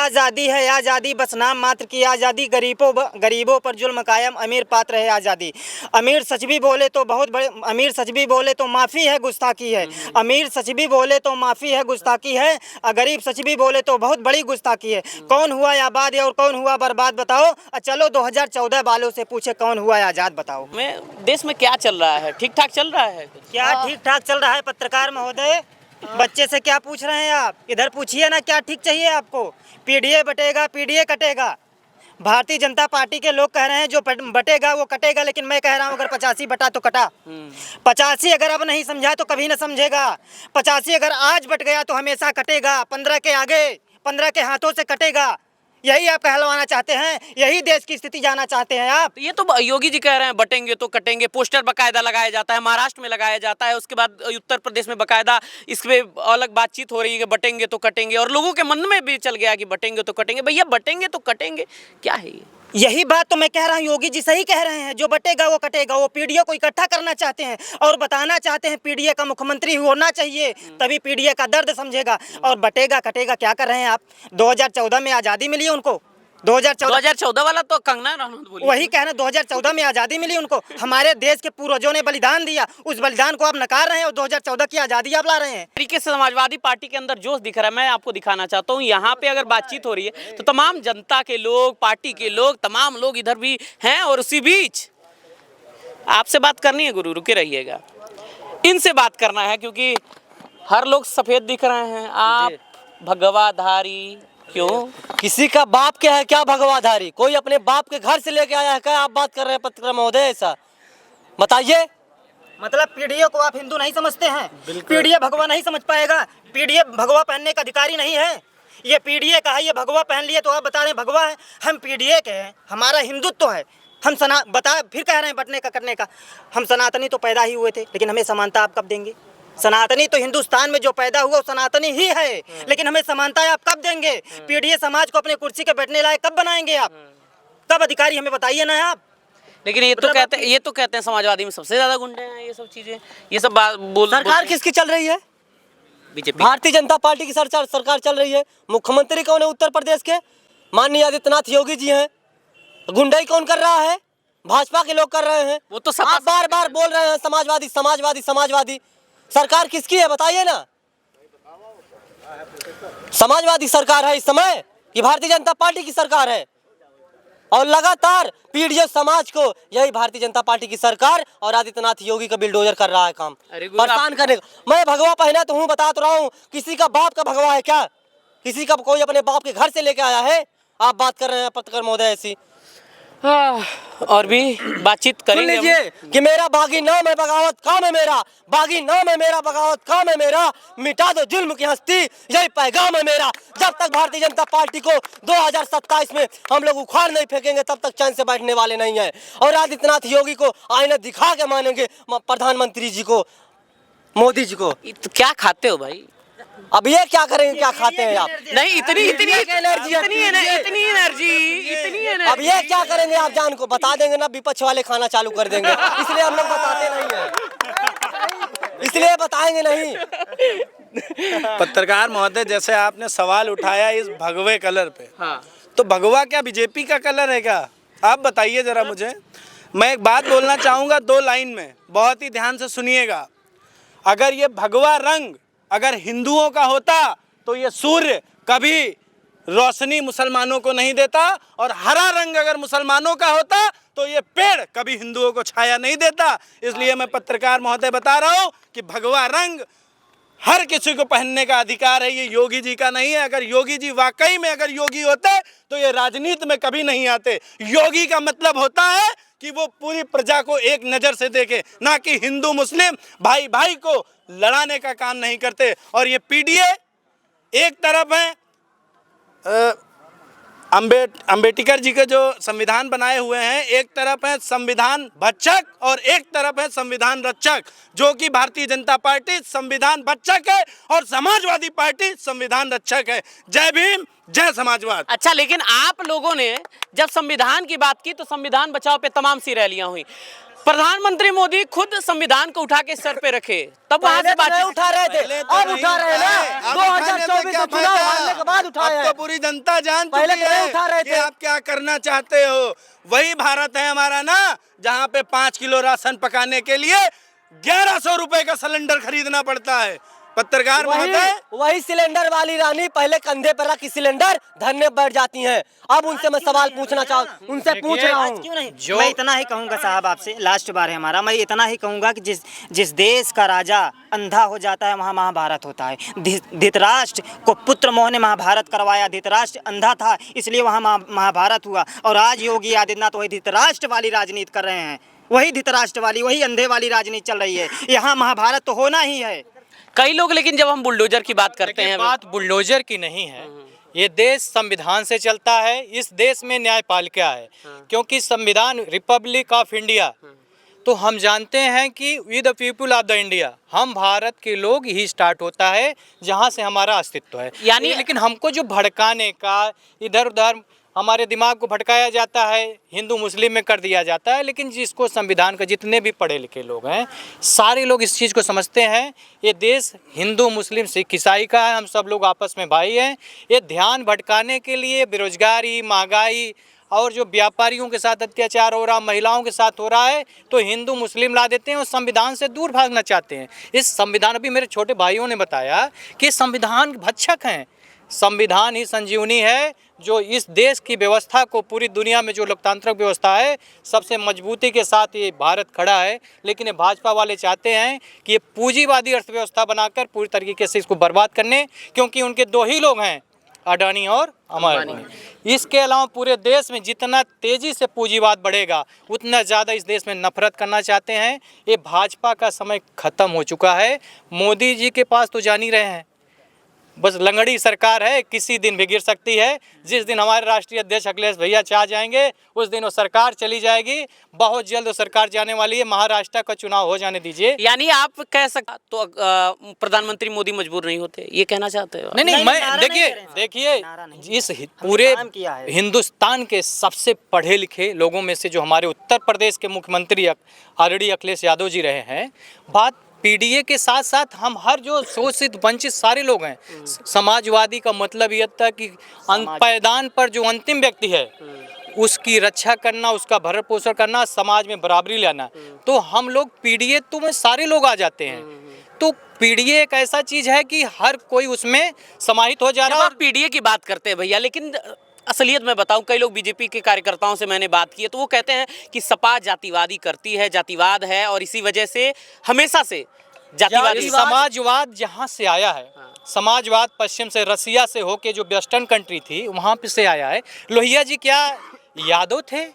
आज़ादी है आज़ादी, बस नाम मात्र की आज़ादी। गरीबों पर जुल्म कायम, अमीर पात्र है आज़ादी। अमीर सच भी बोले तो बहुत बड़े, अमीर सच भी बोले तो माफ़ी है गुस्ताखी है। अमीर सच भी बोले तो माफ़ी है गुस्ताखी है, गरीब सच भी बोले तो बहुत बड़ी गुस्ताखी है। कौन हुआ आबाद और कौन हुआ बर्बाद बताओ, चलो 2014 वालों से पूछे कौन हुआ आज़ाद बताओ। देश में क्या चल रहा है? ठीक ठाक चल रहा है? क्या ठीक ठाक चल रहा है पत्रकार महोदय? बच्चे से क्या पूछ रहे हैं आप? इधर पूछिए ना, क्या ठीक चाहिए आपको? पीडीए बटेगा, पीडीए कटेगा। भारतीय जनता पार्टी के लोग कह रहे हैं जो बटेगा वो कटेगा, लेकिन मैं कह रहा हूँ अगर 85 बटा तो कटा। 85 अगर अब नहीं समझा तो कभी न समझेगा। 85 अगर आज बट गया तो हमेशा कटेगा। 15 के आगे, 15 के हाथों से कटेगा। यही आप कहलवाना चाहते हैं? यही देश की स्थिति जानना चाहते हैं आप? ये तो योगी जी कह रहे हैं बटेंगे तो कटेंगे, पोस्टर बकायदा लगाया जाता है, महाराष्ट्र में लगाया जाता है, उसके बाद उत्तर प्रदेश में बकायदा इस पे अलग बातचीत हो रही है कि बटेंगे तो कटेंगे, और लोगों के मन में भी चल गया कि बटेंगे तो कटेंगे। भैया बटेंगे तो कटेंगे क्या है ये? यही बात तो मैं कह रहा हूँ, योगी जी सही कह रहे हैं। जो बटेगा वो कटेगा। वो पीडीए को इकट्ठा करना चाहते हैं और बताना चाहते हैं पीडीए का मुख्यमंत्री होना चाहिए, तभी पीडीए का दर्द समझेगा। और बटेगा कटेगा क्या कर रहे हैं आप? 2014 में आज़ादी मिली उनको। 2014 वाला तो कंगना रनौत बोली, वही कहना, 2014 में आज़ादी मिली उनको। हमारे देश के पूर्वजों ने बलिदान दिया, उस बलिदान को आप नकार रहे हैं और 2014 की आज़ादी आप ला रहे हैं। तरीके से समाजवादी पार्टी के अंदर जोश दिख रहा है। मैं आपको दिखाना चाहता हूँ, यहाँ पे अगर बातचीत हो रही है तो तमाम जनता के लोग, पार्टी के लोग, तमाम लोग इधर भी हैं, और उसी बीच आपसे बात करनी है गुरु, रुके रहिएगा। इनसे बात करना है क्योंकि हर लोग सफेद दिख रहे हैं। आप भगवाधारी क्यों? किसी का बाप क्या है क्या भगवाधारी? कोई अपने बाप के घर से लेके आया है क्या? आप बात कर रहे हैं पत्रकार महोदय, ऐसा बताइए। मतलब पीडीए को आप हिंदू नहीं समझते हैं? पीडीए भगवा नहीं समझ पाएगा। पीडीए भगवा पहनने का अधिकारी नहीं है। ये पीडीए का है, ये भगवा पहन लिए तो आप बता रहे हैं भगवा है। हम पीडीए के हैं, हमारा हिंदुत्व है। हम फिर कह रहे हैं बटने का करने का। हम सनातनी तो पैदा ही हुए थे, लेकिन हमें समानता आप कब देंगे? सनातनी तो हिंदुस्तान में जो पैदा हुआ वो सनातनी ही है, लेकिन हमें समानता आप कब देंगे? पीडीए समाज को अपने कुर्सी के बैठने लायक कब बनाएंगे आप? कब अधिकारी हमें बताइए ना आप। लेकिन ये तो कहते हैं समाजवादी में सबसे ज्यादा गुंडे हैं, ये सब चीजें, ये सब सरकार किसकी चल रही है? बीजेपी, भारतीय जनता पार्टी की सरकार चल रही है। मुख्यमंत्री कौन है उत्तर प्रदेश के? माननीय आदित्यनाथ योगी जी हैं। गुंडाई कौन कर रहा है? भाजपा के लोग कर रहे हैं। वो तो सब आप बार बार बोल रहे हैं समाजवादी समाजवादी समाजवादी। सरकार किसकी है बताइए ना? समाजवादी सरकार है इस समय कि भारतीय जनता पार्टी की सरकार है? और लगातार पीडीए समाज को यही भारतीय जनता पार्टी की सरकार और आदित्यनाथ योगी का बिल्डोजर कर रहा है काम, परेशान करने का। मैं भगवा पहना तो हूँ, बता तो रहा हूँ। किसी का बाप का भगवा है क्या? किसी का कोई अपने बाप के घर से लेके आया है? आप बात कर रहे हैं पत्रकार महोदय ऐसी। और भी बातचीत करेंगे कि मेरा बागी नाम है बगावत काम है मेरा, बागी नाम है मेरा बगावत काम है मेरा, मिटा दो जुल्म की हस्ती यही पैगाम है मेरा। जब तक भारतीय जनता पार्टी को 2027 में हम लोग उखाड़ नहीं फेंकेंगे तब तक चैन से बैठने वाले नहीं है। और आदित्यनाथ योगी को आईना दिखा के मानेंगे, प्रधानमंत्री जी को, मोदी जी को। तो क्या खाते हो भाई? अब ये क्या करेंगे, क्या खाते हैं आप? नहीं, इतनी एनर्जी। अब ये क्या करेंगे आप जान को बता देंगे ना, विपक्ष वाले खाना चालू कर देंगे। इसलिए हम लोग बताते नहीं है, इसलिए बताएंगे नहीं। पत्रकार महोदय, जैसे आपने सवाल उठाया इस भगवे कलर पे, तो भगवा क्या बीजेपी का कलर है क्या? आप बताइए जरा मुझे। मैं एक बात बोलना चाहूँगा 2 लाइन में, बहुत ही ध्यान से सुनिएगा। अगर ये भगवा रंग अगर हिंदुओं का होता तो ये सूर्य कभी रोशनी मुसलमानों को नहीं देता, और हरा रंग अगर मुसलमानों का होता तो ये पेड़ कभी हिंदुओं को छाया नहीं देता। इसलिए मैं पत्रकार महोदय बता रहा हूँ कि भगवा रंग हर किसी को पहनने का अधिकार है, ये योगी जी का नहीं है। अगर योगी जी वाकई में अगर योगी होते तो ये राजनीति में कभी नहीं आते। योगी का मतलब होता है कि वो पूरी प्रजा को एक नज़र से देखे, ना कि हिंदू मुस्लिम भाई भाई को लड़ाने का काम नहीं करते। और ये पीडीए एक तरफ है अंबेडकर जी के जो संविधान बनाए हुए हैं, एक तरफ है संविधान भक्षक और एक तरफ है संविधान रक्षक, जो कि भारतीय जनता पार्टी संविधान भक्षक है और समाजवादी पार्टी संविधान रक्षक है। जय भीम, जय समाजवाद। अच्छा, लेकिन आप लोगों ने जब संविधान की बात की तो संविधान बचाओ पे तमाम सी रैलियां हुई। प्रधानमंत्री मोदी खुद संविधान को उठा के सर पे रखे, तब वहां से बात उठा रहे थे, अब उठा रहे हैं ना। 2024 में चुनाव हारने के बाद उठाए हैं। तो पूरी जनता जान पहले चुकी तो नहीं है उठा रहे कि थे। आप क्या करना चाहते हो। वही भारत है हमारा ना, जहाँ पे 5 किलो राशन पकाने के लिए 1100 रुपए का सिलेंडर खरीदना पड़ता है। पत्रकार महोदय, वही सिलेंडर वाली रानी पहले कंधे पर रखी सिलेंडर धरने बैठ जाती हैं। अब उनसे मैं सवाल पूछना चाहूँ, उनसे पूछ रहा हूँ। क्यों नहीं, मैं इतना ही कहूँगा साहब आपसे, लास्ट बार है हमारा, मैं इतना ही कहूँगा कि जिस देश का राजा अंधा हो जाता है वहाँ महाभारत होता है। धृतराष्ट्र को पुत्र मोह ने महाभारत करवाया, धृतराष्ट्र अंधा था इसलिए वहाँ महाभारत हुआ। और आज योगी आदित्यनाथ वही धृतराष्ट्र वाली राजनीति कर रहे हैं, वही धृतराष्ट्र वाली, वही अंधे वाली राजनीति चल रही है। यहाँ महाभारत तो होना ही है। कई लोग, लेकिन जब हम बुलडोजर की बात करते हैं, बात बुलडोजर की नहीं है। ये देश संविधान से चलता है, इस देश में न्यायपालिका है, क्योंकि संविधान रिपब्लिक ऑफ इंडिया, तो हम जानते हैं कि we the people of the India, हम भारत के लोग ही स्टार्ट होता है जहाँ से हमारा अस्तित्व है। यानी लेकिन हमको जो भड़काने का, इधर उधर हमारे दिमाग को भटकाया जाता है, हिंदू मुस्लिम में कर दिया जाता है। लेकिन जिसको संविधान का, जितने भी पढ़े लिखे लोग हैं, सारे लोग इस चीज़ को समझते हैं, ये देश हिंदू मुस्लिम सिख ईसाई का है, हम सब लोग आपस में भाई हैं। ये ध्यान भटकाने के लिए बेरोजगारी, महंगाई और जो व्यापारियों के साथ अत्याचार हो रहा, महिलाओं के साथ हो रहा है, तो हिंदू मुस्लिम ला देते हैं और संविधान से दूर भागना चाहते हैं। इस संविधान, अभी मेरे छोटे भाइयों ने बताया कि संविधान भक्षक हैं। संविधान ही संजीवनी है जो इस देश की व्यवस्था को, पूरी दुनिया में जो लोकतांत्रिक व्यवस्था है, सबसे मजबूती के साथ ये भारत खड़ा है। लेकिन ये भाजपा वाले चाहते हैं कि ये पूंजीवादी अर्थव्यवस्था बनाकर पूरी तरीके से इसको बर्बाद करने, क्योंकि उनके दो ही लोग हैं, अडानी और अंबानी। इसके अलावा पूरे देश में जितना तेज़ी से पूंजीवाद बढ़ेगा उतना ज़्यादा इस देश में नफरत करना चाहते हैं। ये भाजपा का समय ख़त्म हो चुका है। मोदी जी के पास तो जान ही रहे हैं, बस लंगड़ी सरकार है, किसी दिन भी गिर सकती है। जिस दिन हमारे राष्ट्रीय अध्यक्ष अखिलेश भैया चाह जाएंगे उस दिन वो सरकार चली जाएगी। बहुत जल्द वो सरकार जाने वाली है, महाराष्ट्र का चुनाव हो जाने दीजिए। यानी आप कह सकते तो प्रधानमंत्री मोदी मजबूर नहीं होते, ये कहना चाहते हो? नहीं, मैं देखिए इस पूरे हिंदुस्तान के सबसे पढ़े लिखे लोगों में से जो हमारे उत्तर प्रदेश के मुख्यमंत्री आदरणीय अखिलेश यादव जी रहे हैं, बात पीडीए के साथ साथ हम हर जो शोषित वंचित सारे लोग हैं। समाजवादी का मतलब यह था कि पायदान पर जो अंतिम व्यक्ति है उसकी रक्षा करना, उसका भरण पोषण करना, समाज में बराबरी लाना। तो हम लोग पीडीए तो में सारे लोग आ जाते हैं। तो पीडीए एक ऐसा चीज है कि हर कोई उसमें समाहित हो जा रहा है। आप पीडीए की बात करते हैं भैया, लेकिन असलियत में बताऊं, कई लोग बीजेपी के कार्यकर्ताओं से मैंने बात की है तो वो कहते हैं कि सपा जातिवादी करती है, जातिवाद है, और इसी वजह से हमेशा से जातिवादी समाजवाद जहाँ से आया है, समाजवाद पश्चिम से, रसिया से होके जो वेस्टर्न कंट्री थी वहाँ पे से आया है। लोहिया जी क्या यादव थे?